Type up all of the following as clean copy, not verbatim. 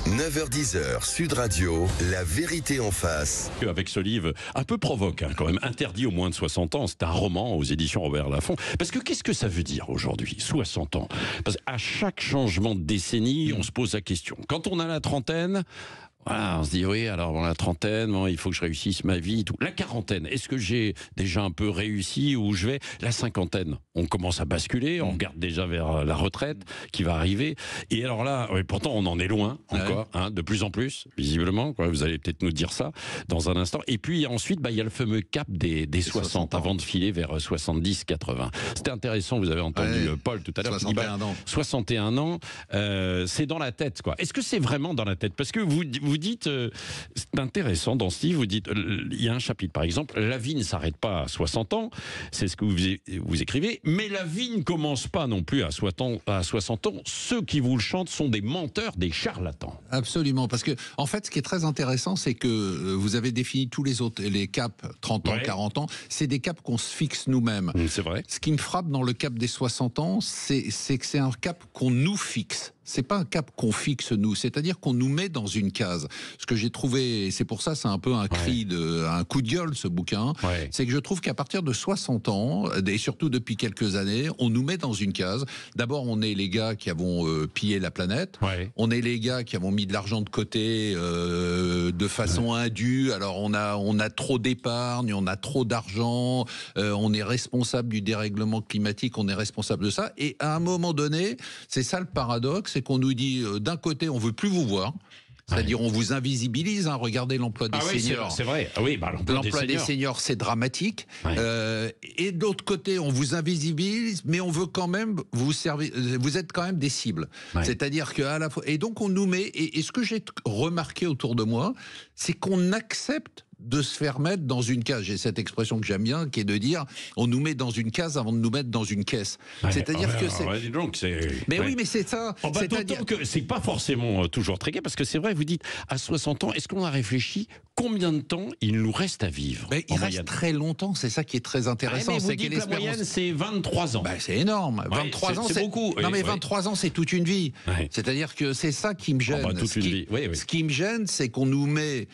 9h-10h, Sud Radio, la vérité en face. Avec ce livre un peu provoque, quand même, interdit aux moins de 60 ans. C'est un roman aux éditions Robert Laffont. Parce que qu'est-ce que ça veut dire aujourd'hui, 60 ans? Parce qu'à chaque changement de décennie, on se pose la question. Quand on a la trentaine, voilà, on se dit oui, alors bon, la trentaine, bon, il faut que je réussisse ma vie, tout. La quarantaine, est-ce que j'ai déjà un peu réussi où je vais? La cinquantaine, on commence à basculer, on regarde déjà vers la retraite qui va arriver. Et alors là, oui, pourtant on en est loin encore, hein, de plus en plus, visiblement. Quoi, vous allez peut-être nous dire ça dans un instant. Et puis ensuite, il y a le fameux cap des 60 avant de filer vers 70-80. C'était intéressant, vous avez entendu Paul tout à l'heure. 61 ans. 61 ans, c'est dans la tête, quoi. Est-ce que c'est vraiment dans la tête? Parce que vous dites, c'est intéressant dans ce livre, vous dites, il y a un chapitre par exemple, la vie ne s'arrête pas à 60 ans, c'est ce que vous écrivez, mais la vie ne commence pas non plus à 60 ans. Ceux qui vous le chantent sont des menteurs, des charlatans. Absolument, parce que en fait, ce qui est très intéressant, c'est que vous avez défini tous les autres, les caps 30 ans, 40 ans, c'est des caps qu'on se fixe nous-mêmes. C'est vrai. Ce qui me frappe dans le cap des 60 ans, c'est que c'est un cap qu'on nous fixe. C'est pas un cap qu'on fixe nous, c'est-à-dire qu'on nous met dans une case. Ce que j'ai trouvé, et c'est pour ça, c'est un peu un cri un coup de gueule, ce bouquin, c'est que je trouve qu'à partir de 60 ans, et surtout depuis quelques années, on nous met dans une case. D'abord, on est les gars qui avons pillé la planète, on est les gars qui avons mis de l'argent de côté de façon indue, alors on a trop d'épargne, on a trop d'argent, on est responsable du dérèglement climatique, on est responsable de ça, et à un moment donné, c'est ça le paradoxe, c'est qu'on nous dit, d'un côté, on veut plus vous voir, c'est-à-dire on vous invisibilise, hein, regardez l'emploi des seniors. C'est vrai, l'emploi des seniors, c'est dramatique. Et de l'autre côté, on vous invisibilise, mais on veut quand même vous servir, vous êtes quand même des cibles. C'est-à-dire qu'à la fois... Et donc on nous met... Et ce que j'ai remarqué autour de moi, c'est qu'on accepte de se faire mettre dans une case. J'ai cette expression que j'aime bien, qui est de dire, on nous met dans une case avant de nous mettre dans une caisse. C'est-à-dire que c'est... donc mais oui, mais c'est ça. D'autant que c'est pas forcément toujours très gai, parce que c'est vrai, vous dites, à 60 ans, est-ce qu'on a réfléchi combien de temps il nous reste à vivre? Il reste très longtemps, c'est ça qui est très intéressant. Mais vous dites la moyenne, c'est 23 ans. C'est énorme. 23 ans, c'est beaucoup. Non, mais 23 ans, c'est toute une vie. C'est-à-dire que c'est ça qui me gêne. Ce qui me gêne, c'est qu'on nous met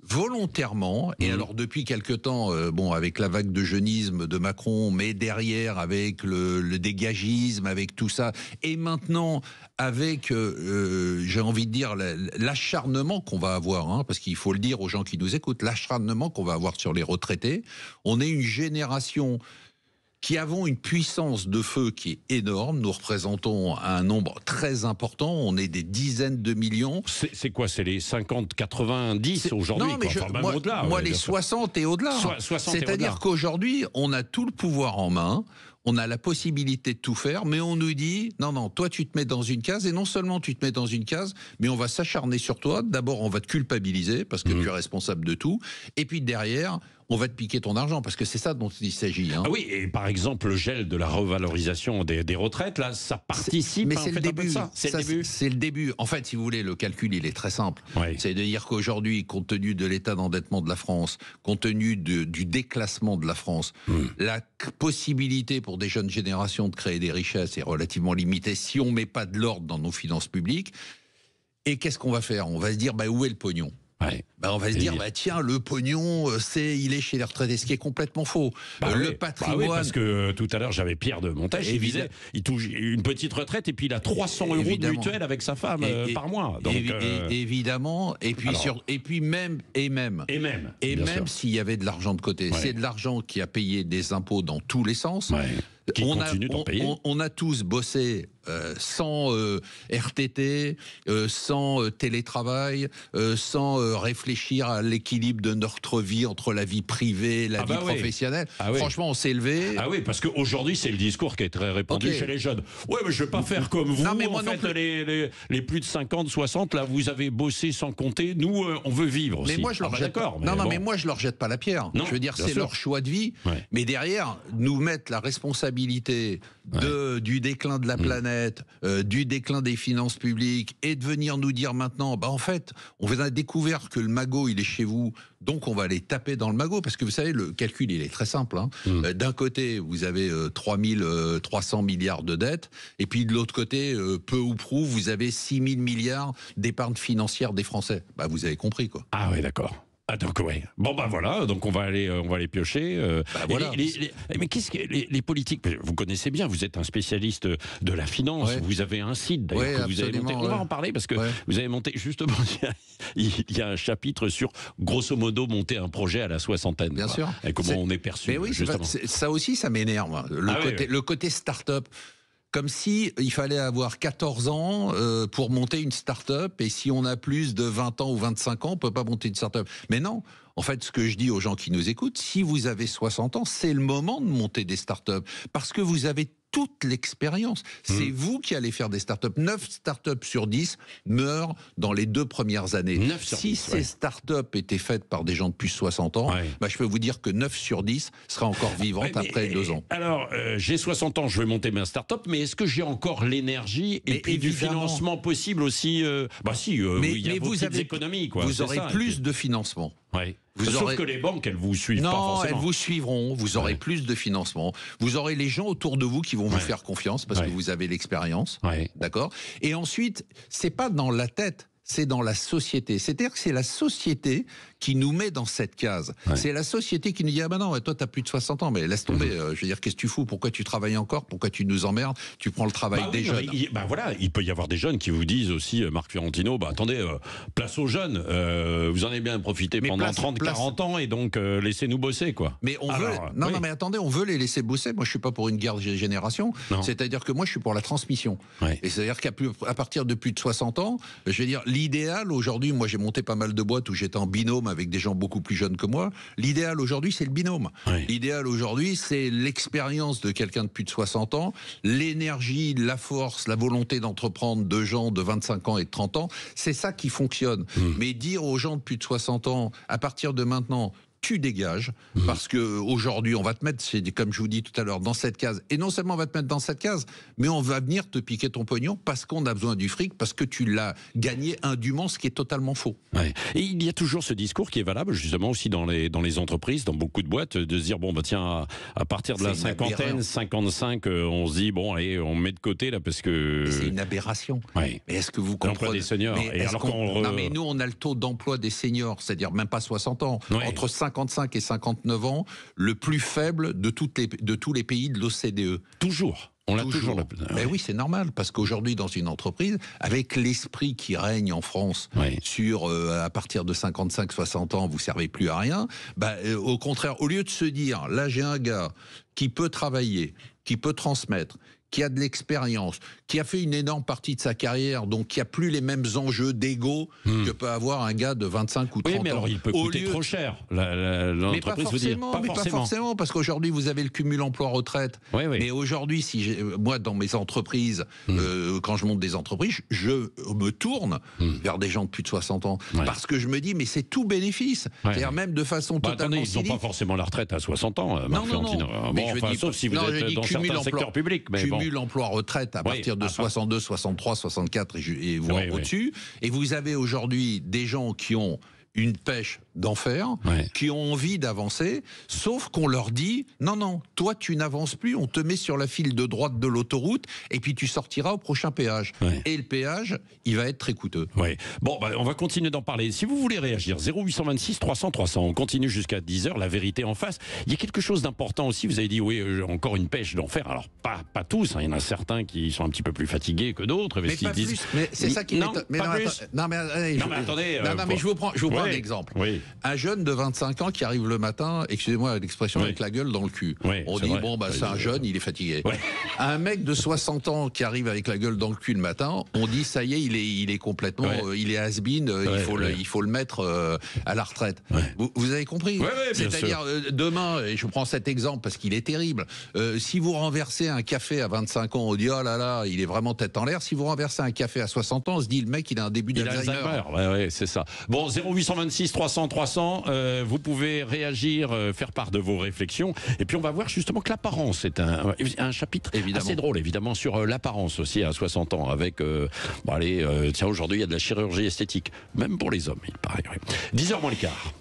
volontairement, et alors depuis quelque temps, avec la vague de jeunisme de Macron, mais derrière avec le dégagisme, avec tout ça, et maintenant avec, j'ai envie de dire, l'acharnement qu'on va avoir, hein, parce qu'il faut le dire aux gens qui nous écoutent, l'acharnement qu'on va avoir sur les retraités. On est une génération qui avons une puissance de feu qui est énorme. Nous représentons un nombre très important. On est des dizaines de millions. C'est quoi? C'est les 50, 90 aujourd'hui? Non, mais au-delà. Moi, les 60 et au-delà. C'est-à-dire qu'aujourd'hui, on a tout le pouvoir en main. On a la possibilité de tout faire, mais on nous dit, non, toi tu te mets dans une case, et non seulement tu te mets dans une case, mais on va s'acharner sur toi. D'abord, on va te culpabiliser, parce que tu es responsable de tout, et puis derrière, on va te piquer ton argent, parce que c'est ça dont il s'agit. Hein. Ah oui, et par exemple, le gel de la revalorisation des retraites, là, ça participe mais c'est le début. C'est le début. C'est le début. En fait, si vous voulez, le calcul, il est très simple. C'est de dire qu'aujourd'hui, compte tenu de l'état d'endettement de la France, compte tenu du déclassement de la France, la possibilité pour des jeunes générations de créer des richesses est relativement limitée si on ne met pas de l'ordre dans nos finances publiques. Et qu'est-ce qu'on va faire? On va se dire, où est le pognon? On va se dire, tiens, le pognon, il est chez les retraités, ce qui est complètement faux. Le patrimoine... parce que tout à l'heure, j'avais Pierre de Montage, il touche une petite retraite et puis il a 300 € de mutuelle avec sa femme par mois. Donc, évidemment, et puis même s'il y avait de l'argent de côté, c'est de l'argent qui a payé des impôts dans tous les sens. On a tous bossé sans RTT, sans télétravail, sans réfléchir à l'équilibre de notre vie entre la vie privée et la vie professionnelle. Franchement, on s'est levé. Ah oui, parce qu'aujourd'hui, c'est le discours qui est très répandu chez les jeunes. Ouais, mais je vais pas faire comme vous. Non, mais moi, les plus de 50, 60, là, vous avez bossé sans compter. Nous, on veut vivre aussi. Mais moi, je leur jette pas. Mais moi, je leur jette pas la pierre. Je veux dire, c'est leur choix de vie. Mais derrière, nous mettre la responsabilité responsabilité du déclin de la planète, du déclin des finances publiques, et de venir nous dire maintenant, en fait, on a découvert que le magot, il est chez vous, donc on va aller taper dans le magot, parce que vous savez, le calcul, il est très simple. D'un côté, vous avez 300 milliards de dettes, et puis de l'autre côté, peu ou prou, vous avez 6 000 milliards d'épargne financière des Français. Vous avez compris, quoi. Ah oui, d'accord. Ah donc ouais. Bon voilà, donc on va aller piocher. Voilà. Mais qu'est-ce que les politiques, vous connaissez bien, vous êtes un spécialiste de la finance, vous avez un site d'ailleurs que vous avez monté. On va en parler parce que vous avez monté justement. Il y a un chapitre sur grosso modo monter un projet à la soixantaine. Bien sûr. Et comment on est perçu. Mais oui, ça aussi, ça m'énerve. Le côté start-up. Comme si il fallait avoir 14 ans pour monter une start-up, et si on a plus de 20 ans ou 25 ans, on peut pas monter une start-up. Mais non, en fait, ce que je dis aux gens qui nous écoutent, si vous avez 60 ans, c'est le moment de monter des start-up, parce que vous avez toute l'expérience. C'est vous qui allez faire des startups. 9 startups sur 10 meurent dans les 2 premières années. Si ces startups étaient faites par des gens de plus de 60 ans, je peux vous dire que 9 sur 10 sera encore vivante après 2 ans. Alors, j'ai 60 ans, je vais monter ma start-up, mais est-ce que j'ai encore l'énergie et puis du financement possible aussi il y a vos petites économies, quoi. Vous aurez plus de financement. Sauf que les banques, elles vous suivent pas forcément. Non, elles vous suivront. Vous aurez plus de financement. Vous aurez les gens autour de vous qui vont vous faire confiance parce que vous avez l'expérience. D'accord ? Et ensuite, c'est pas dans la tête, c'est dans la société. C'est-à-dire que c'est la société qui nous met dans cette case. C'est la société qui nous dit « Ah ben non, toi t'as plus de 60 ans, mais laisse tomber, je veux dire, qu'est-ce que tu fous ? Pourquoi tu travailles encore ? Pourquoi tu nous emmerdes ? Tu prends le travail des jeunes. » Il peut y avoir des jeunes qui vous disent aussi, Marc Fiorentino, attendez, place aux jeunes, vous en avez bien profité pendant 30-40 ans, et donc laissez-nous bosser, quoi. Mais on veut... Non, mais attendez, on veut les laisser bosser. Moi, je suis pas pour une guerre de génération. C'est-à-dire que moi, je suis pour la transmission. Et c'est-à-dire qu'à partir de plus de 60 ans, je veux dire, l'idéal aujourd'hui, moi j'ai monté pas mal de boîtes où j'étais en binôme avec des gens beaucoup plus jeunes que moi. L'idéal aujourd'hui, c'est le binôme. L'idéal aujourd'hui, c'est l'expérience de quelqu'un de plus de 60 ans, l'énergie, la force, la volonté d'entreprendre de gens de 25 ans et de 30 ans. C'est ça qui fonctionne. Mais dire aux gens de plus de 60 ans, à partir de maintenant, tu dégages, parce que aujourd'hui on va te mettre, comme je vous dis tout à l'heure, dans cette case. Et non seulement on va te mettre dans cette case, mais on va venir te piquer ton pognon parce qu'on a besoin du fric, parce que tu l'as gagné indûment, ce qui est totalement faux. Et il y a toujours ce discours qui est valable justement aussi dans les entreprises, dans beaucoup de boîtes, de se dire tiens, à partir de la cinquantaine, 55, on se dit allez, on met de côté là parce que c'est une aberration. Mais est-ce que vous comprenez l'emploi des seniors? Non, mais nous on a le taux d'emploi des seniors, c'est-à-dire même pas 60 ans, entre 55 et 59 ans, le plus faible de tous les pays de l'OCDE. Toujours. On l'a toujours. Mais oui, c'est normal, parce qu'aujourd'hui, dans une entreprise, avec l'esprit qui règne en France sur à partir de 55-60 ans, vous servez plus à rien, au contraire, au lieu de se dire, là j'ai un gars qui peut travailler, qui peut transmettre, qui a de l'expérience, qui a fait une énorme partie de sa carrière, donc qui a plus les mêmes enjeux d'ego que peut avoir un gars de 25 ou 30 ans. Oui, mais alors il peut coûter trop cher, l'entreprise, vous dire. Pas forcément, parce qu'aujourd'hui, vous avez le cumul emploi-retraite. Mais aujourd'hui, moi, dans mes entreprises, quand je monte des entreprises, je me tourne vers des gens de plus de 60 ans, parce que je me dis, mais c'est tout bénéfice. C'est-à-dire même de façon totalement ils n'ont pas forcément la retraite à 60 ans, Marc Fiorentino. Sauf si vous êtes dans certains secteurs publics. Emploi-retraite à partir de 62, 63, 64 et voire au-dessus. Et vous avez aujourd'hui des gens qui ont une pêche d'enfer, qui ont envie d'avancer, sauf qu'on leur dit non, toi tu n'avances plus, on te met sur la file de droite de l'autoroute et puis tu sortiras au prochain péage. Et le péage, il va être très coûteux. On va continuer d'en parler. Si vous voulez réagir, 0826 300 300, on continue jusqu'à 10h, la vérité en face. Il y a quelque chose d'important aussi, vous avez dit encore une pêche d'enfer. Alors pas tous, il y en a certains qui sont un petit peu plus fatigués que d'autres. Mais pas plus, mais c'est ça qui Non, mais attendez. Je vous prends un exemple. Un jeune de 25 ans qui arrive le matin, excusez-moi l'expression, avec la gueule dans le cul. On dit, c'est un jeune, il est fatigué. Un mec de 60 ans qui arrive avec la gueule dans le cul le matin, on dit, ça y est, il est complètement, il est has-been, il faut le mettre à la retraite. Vous avez compris? C'est-à-dire, demain, et je prends cet exemple parce qu'il est terrible, si vous renversez un café à 25 ans, on dit, oh là là, il est vraiment tête en l'air. Si vous renversez un café à 60 ans, on se dit, le mec, il a un début d'Alzheimer. C'est ça. Bon, 0800 0826 300 300, vous pouvez réagir, faire part de vos réflexions. Et puis on va voir justement que l'apparence est un chapitre assez drôle, évidemment, sur l'apparence aussi à 60 ans. Avec, tiens, aujourd'hui, il y a de la chirurgie esthétique, même pour les hommes, il paraît. 10h moins le quart.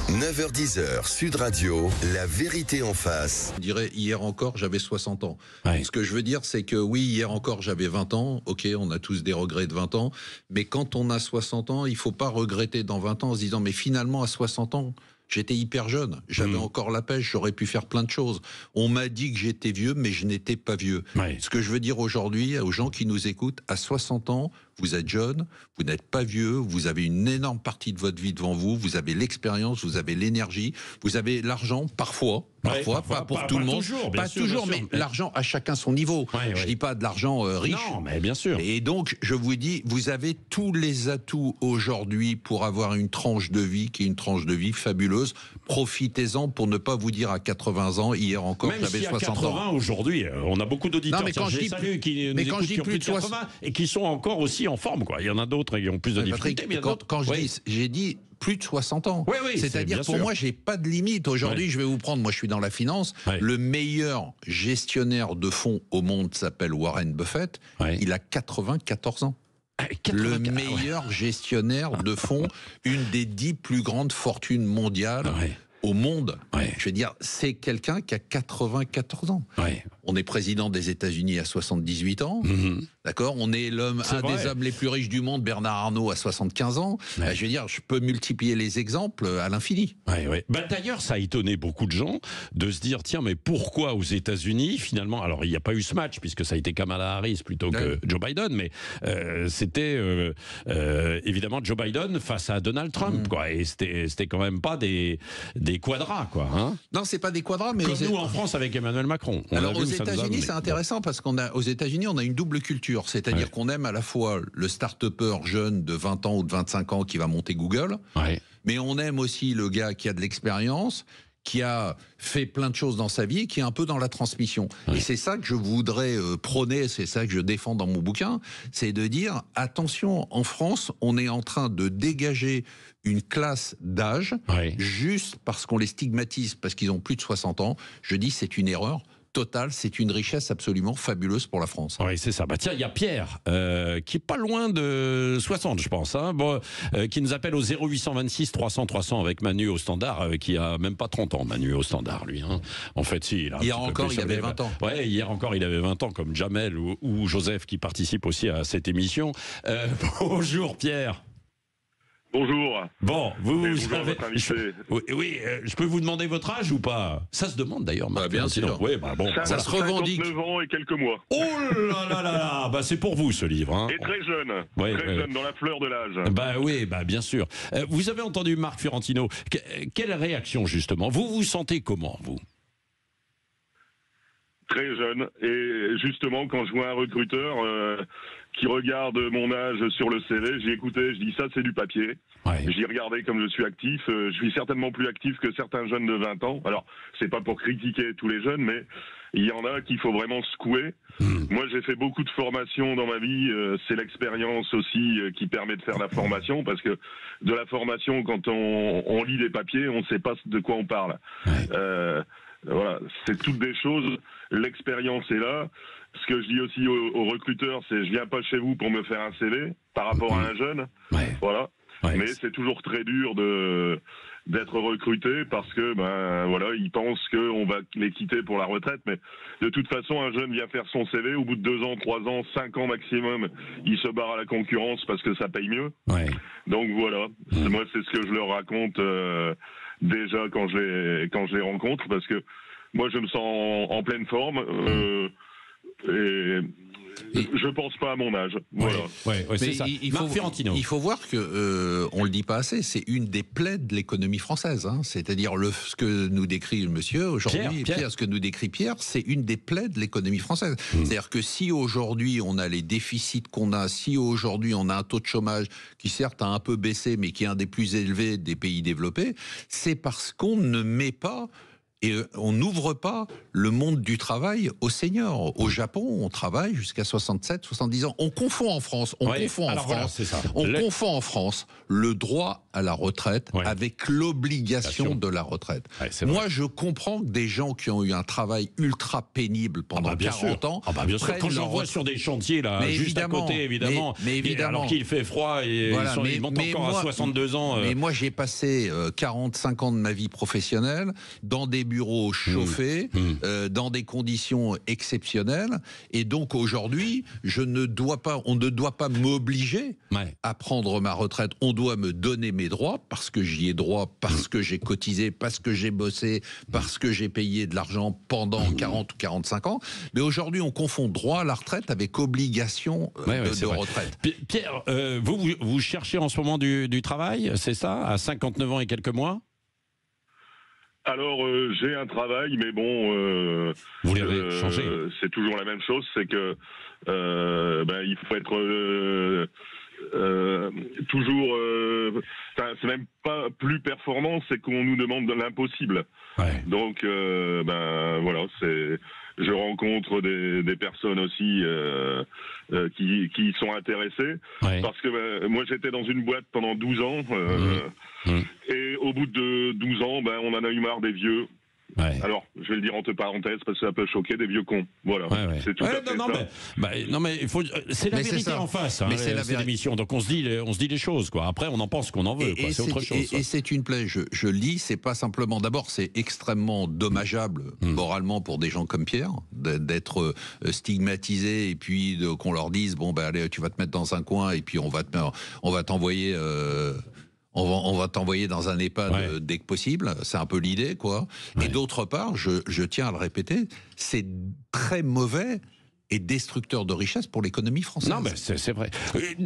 9h-10h, Sud Radio, la vérité en face. Je dirais, hier encore, j'avais 60 ans. Ouais. Ce que je veux dire, c'est que oui, hier encore, j'avais 20 ans. Ok, on a tous des regrets de 20 ans. Mais quand on a 60 ans, il faut pas regretter dans 20 ans en se disant, mais finalement, à 60 ans, j'étais hyper jeune. J'avais encore la pêche, j'aurais pu faire plein de choses. On m'a dit que j'étais vieux, mais je n'étais pas vieux. Ouais. Ce que je veux dire aujourd'hui aux gens qui nous écoutent, à 60 ans, vous êtes jeune, vous n'êtes pas vieux, vous avez une énorme partie de votre vie devant vous, vous avez l'expérience, vous avez l'énergie, vous avez l'argent, parfois, pas pour tout le monde, pas toujours, mais l'argent à chacun son niveau. Je dis pas de l'argent riche. Non, mais bien sûr. Et donc, je vous dis, vous avez tous les atouts aujourd'hui pour avoir une tranche de vie qui est une tranche de vie fabuleuse. Profitez-en pour ne pas vous dire à 80 ans, hier encore, j'avais 60 ans. Même si à 80 aujourd'hui, on a beaucoup d'auditeurs qui nous écoutent, qui ont plus de 80 et qui sont encore aussi en forme, quoi. Il y en a d'autres qui ont plus de difficultés. Quand j'ai dit plus de 60 ans. C'est-à-dire pour moi, j'ai pas de limite. Aujourd'hui, je vais vous prendre, moi je suis dans la finance, le meilleur gestionnaire de fonds au monde s'appelle Warren Buffett, il a 94 ans. Le meilleur gestionnaire de fonds, une des 10 plus grandes fortunes mondiales au monde. Je veux dire, c'est quelqu'un qui a 94 ans. On est président des États-Unis à 78 ans. D'accord, on est des hommes les plus riches du monde, Bernard Arnault à 75 ans. Je veux dire, je peux multiplier les exemples à l'infini. D'ailleurs, ça a étonné beaucoup de gens de se dire, tiens, mais pourquoi aux États-Unis finalement? Alors, il n'y a pas eu ce match puisque ça a été Kamala Harris plutôt que Joe Biden, mais c'était évidemment Joe Biden face à Donald Trump, quoi. Et c'était quand même pas des quadras, quoi. Hein, non, c'est pas des quadras, mais comme nous en France avec Emmanuel Macron. Alors aux États-Unis, c'est intéressant parce aux États-Unis, on a une double culture. C'est-à-dire qu'on aime à la fois le start-upper jeune de 20 ans ou de 25 ans qui va monter Google, mais on aime aussi le gars qui a de l'expérience, qui a fait plein de choses dans sa vie et qui est un peu dans la transmission. Et c'est ça que je voudrais prôner, c'est ça que je défends dans mon bouquin, c'est de dire, attention, en France, on est en train de dégager une classe d'âge, juste parce qu'on les stigmatise, parce qu'ils ont plus de 60 ans. Je dis, c'est une erreur. Total, c'est une richesse absolument fabuleuse pour la France. Oui, c'est ça. Tiens, il y a Pierre, qui est pas loin de 60, je pense, qui nous appelle au 0826 300 300 avec Manu au standard, qui a même pas 30 ans, Manu au standard, lui. En fait, si. Hier encore, il avait 20 ans. Hier encore, il avait 20 ans, comme Jamel ou Joseph, qui participent aussi à cette émission. Bonjour, Pierre. Bonjour. Bon, vous avez... Oui, je peux vous demander votre âge ou pas? Ça se demande d'ailleurs, Marc. Bien sûr. Oui, ça se revendique. 59 ans et quelques mois. Oh là là, c'est pour vous ce livre. Hein. Et très jeune, très jeune, dans la fleur de l'âge. Bien sûr. Vous avez entendu Marc Fiorentino. Quelle réaction justement? Vous vous sentez comment, vous? Très jeune. Et justement, quand je vois un recruteur qui regarde mon âge sur le CV, j'y écoutais, je dis ça c'est du papier. J'y regardais comme je suis actif. Je suis certainement plus actif que certains jeunes de 20 ans. Alors, c'est pas pour critiquer tous les jeunes, mais il y en a qu'il faut vraiment secouer. Moi, j'ai fait beaucoup de formations dans ma vie. C'est l'expérience aussi qui permet de faire la formation, parce que de la formation, quand on lit des papiers, on ne sait pas de quoi on parle. Voilà, c'est toutes des choses. L'expérience est là. Ce que je dis aussi aux recruteurs, c'est je viens pas chez vous pour me faire un CV par rapport à un jeune. Voilà. Mais c'est toujours très dur d'être recruté parce que ils pensent qu'on va les quitter pour la retraite. Mais de toute façon, un jeune vient faire son CV, au bout de 2 ans, 3 ans, 5 ans maximum, il se barre à la concurrence parce que ça paye mieux. Donc voilà. Moi, c'est ce que je leur raconte déjà quand je les rencontre, parce que moi je me sens en pleine forme et je pense pas à mon âge. Voilà. C'est ça. Il faut voir que on le dit pas assez. C'est une des plaies de l'économie française. C'est-à-dire ce que nous décrit le monsieur aujourd'hui, Pierre, ce que nous décrit Pierre, c'est une des plaies de l'économie française. C'est-à-dire que si aujourd'hui on a les déficits qu'on a, si aujourd'hui on a un taux de chômage qui certes a un peu baissé, mais qui est un des plus élevés des pays développés, c'est parce qu'on ne met pas Et on n'ouvre pas le monde du travail aux seniors. Au Japon, on travaille jusqu'à 67, 70 ans. On confond en France, confond en France le droit à la retraite avec l'obligation de la retraite. Moi, je comprends que des gens qui ont eu un travail ultra pénible pendant 40 ans... bien sûr. Quand j'en vois sur des chantiers, là, juste à côté, évidemment, alors qu'il fait froid et ils montent encore à 62 ans. Mais moi, j'ai passé 45 ans de ma vie professionnelle dans des bureaux chauffés, dans des conditions exceptionnelles. Et donc, aujourd'hui, on ne doit pas m'obliger à prendre ma retraite. On doit me donner mes droits, parce que j'y ai droit, parce que j'ai cotisé, parce que j'ai bossé, parce que j'ai payé de l'argent pendant 40 ou 45 ans. Mais aujourd'hui, on confond droit à la retraite avec obligation de retraite. Pierre, vous cherchez en ce moment du travail, c'est ça, à 59 ans et quelques mois? Alors, j'ai un travail, mais bon... vous l'avez changé. C'est toujours la même chose, c'est que il faut être... toujours, c'est même pas plus performant, c'est qu'on nous demande de l'impossible. Donc, voilà, je rencontre des personnes aussi qui sont intéressées, parce que moi j'étais dans une boîte pendant 12 ans, et au bout de 12 ans, on en a eu marre des vieux. Alors, je vais le dire entre parenthèses parce que ça peut choquer, des vieux cons. Voilà, c'est tout à fait ça. Non mais il faut, c'est la vérité en face. C'est l'émission. Donc on se dit les choses, quoi. Après, on en pense qu'on en veut. C'est autre chose. Et c'est une plaie. Je le dis, c'est pas simplement. D'abord, c'est extrêmement dommageable moralement pour des gens comme Pierre d'être stigmatisés et puis qu'on leur dise allez, tu vas te mettre dans un coin et puis on va t'envoyer. On va t'envoyer dans un EHPAD dès que possible. C'est un peu l'idée, quoi. Et d'autre part, je tiens à le répéter, c'est très mauvais et destructeur de richesse pour l'économie française. Non, mais c'est vrai.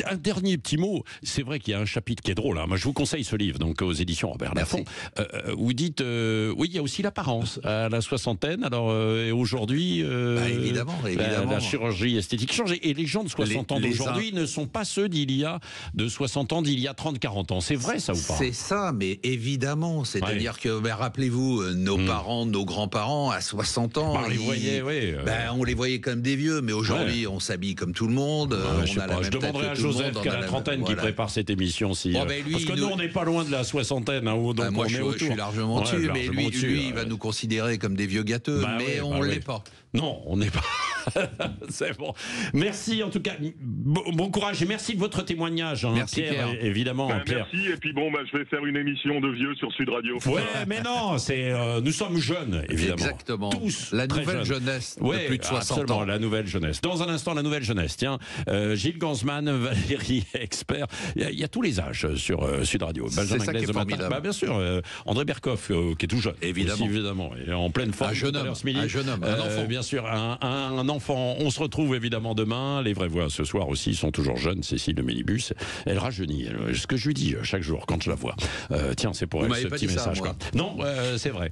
Un dernier petit mot. C'est vrai qu'il y a un chapitre qui est drôle. Moi, je vous conseille ce livre, donc aux éditions Robert Laffont. Vous dites, oui, il y a aussi l'apparence à la soixantaine. Alors, aujourd'hui, évidemment. La chirurgie esthétique change. Et les gens de 60 ans d'aujourd'hui ne sont pas ceux de 60 ans d'il y a 30-40 ans. C'est vrai, ça ou pas? C'est ça, mais évidemment. C'est-à-dire que, rappelez-vous, nos parents, nos grands-parents, à 60 ans, on les voyait comme des vieux. Mais aujourd'hui, on s'habille comme tout le monde. Je demanderai à Joseph qui a la trentaine qui prépare cette émission. Parce que nous, on n'est pas loin de la soixantaine. Moi, je suis largement dessus. Mais lui, il va nous considérer comme des vieux gâteux. Mais on ne l'est pas. Non, on n'est pas. C'est bon. Merci en tout cas. Bon courage et merci de votre témoignage. Merci Pierre. Évidemment. Pierre. Merci. Et puis je vais faire une émission de vieux sur Sud Radio. Ouais, mais non, nous sommes jeunes, évidemment. Exactement. Tous. La nouvelle jeunesse de plus de 60 ans. La nouvelle jeunesse. Dans un instant, la nouvelle jeunesse. Tiens, Gilles Gansman, Valérie Expert. Il y a tous les âges sur Sud Radio. C'est ça qui est formidable. Bien sûr. André Berkoff, qui est tout jeune. Évidemment. Et en pleine forme. Un jeune homme. Un enfant. Bien sûr, un enfant. On se retrouve évidemment demain. Les vraies voix ce soir aussi sont toujours jeunes. Cécile de Mélibus, elle rajeunit. Ce que je lui dis chaque jour quand je la vois. Tiens, c'est pour elle ce petit message. Non, c'est vrai.